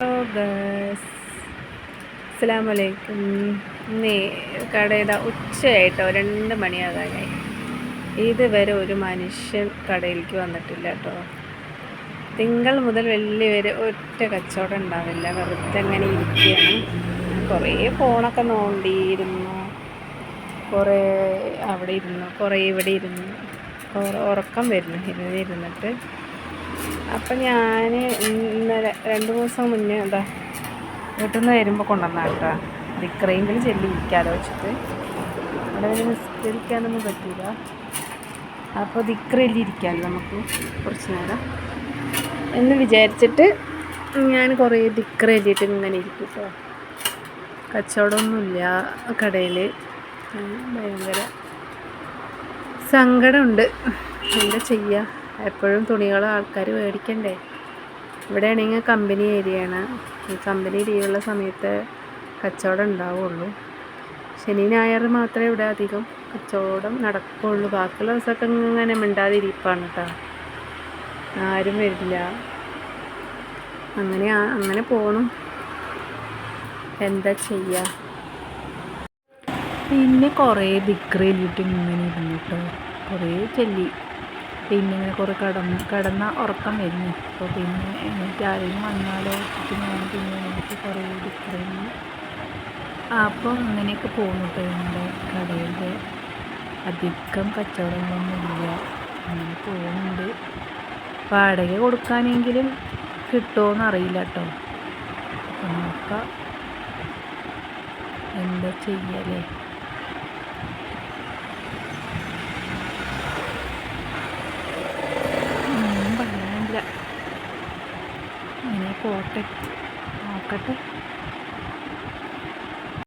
Hello guys, അസ്സലാമു അലൈക്കും. ഇന്നേ കടയുടെ ഉച്ചയായിട്ടോ, 2 മണിയാകാനായി. ഇതുവരെ ഒരു മനുഷ്യൻ കടയിലേക്ക് വന്നിട്ടില്ല കേട്ടോ. തിങ്കൾ മുതൽ വെള്ളി വരെ ഒറ്റ കച്ചവടം ഉണ്ടാവില്ല. വെറുതെ അങ്ങനെ ഇരിക്കുകയാണ്. കുറേ ഫോണൊക്കെ നോണ്ടിയിരുന്നു, കുറേ അവിടെ ഇരുന്നു, കുറേ ഇവിടെ ഇരുന്നു, ഉറക്കം വരുന്നു ഇരുന്നിട്ട്. അപ്പം ഞാൻ ഇന്നലെ 2 ദിവസം മുന്നേ വീട്ടിൽ നിന്ന് വരുമ്പോൾ കൊണ്ടുവന്നാട്ടാ ദിക്റയെങ്കിലും ചെല്ലി ഇരിക്കാലോ വെച്ചിട്ട്. അവിടെ പിന്നെ നിസ്കരിക്കാനൊന്നും പറ്റില്ല. അപ്പോൾ ദിക്റയിൽ ഇരിക്കാമല്ലോ നമുക്ക് കുറച്ച് നേരം എന്ന് വിചാരിച്ചിട്ട് ഞാൻ കുറേ ദിക്റ എഴുതിയിട്ട് ഇങ്ങനെ ഇരിക്കും കേട്ടോ. കച്ചവടമൊന്നുമില്ല കടയിൽ. ഭയങ്കര സങ്കടമുണ്ട്. എന്താ ചെയ്യുക? എപ്പോഴും തുണികൾ ആൾക്കാർ മേടിക്കണ്ടേ. ഇവിടെ ആണെങ്കിൽ കമ്പനി ഏരിയയാണ്. ഈ കമ്പനി ലീവുള്ള സമയത്ത് കച്ചവടം ഉണ്ടാവുള്ളൂ. ശനി ഞായർ മാത്രമേ ഇവിടെ അധികം കച്ചവടം നടക്കുകയുള്ളൂ. ബാക്കിയുള്ള ദിവസമൊക്കെ ഇങ്ങനെ മിണ്ടാതിരിപ്പാണ് കേട്ടോ. ആരും വരില്ല. അങ്ങനെ പോകണം. എന്താ ചെയ്യുക? പിന്നെ കുറേ ദിക്ർ ചൊല്ലിയിട്ട് ഇങ്ങനെ ഇരുന്നു കേട്ടോ. കുറേ ചൊല്ലി. പിന്നെ ഇങ്ങനെ കുറേ കിടന്ന ഉറക്കം വരുന്നു. അപ്പോൾ പിന്നെ എന്നിട്ട് ആരെങ്കിലും വന്നാലോ ഞാൻ പിന്നെ എനിക്ക് കുറേ ദിക്റെയ്യും. അപ്പം അങ്ങനെയൊക്കെ പോകുന്നു കേട്ടോ. ഞങ്ങളുടെ കടയുടെ അധികം കച്ചവടങ്ങളൊന്നുമില്ല. അങ്ങനെ പോകുന്നുണ്ട്. വാടക കൊടുക്കാനെങ്കിലും കിട്ടുമോയെന്ന് അറിയില്ല കേട്ടോ. അപ്പം നോക്കാം എന്താ ചെയ്യലേ. പറയാനില്ല. അങ്ങനെ പോട്ടെ, നോക്കട്ടെ.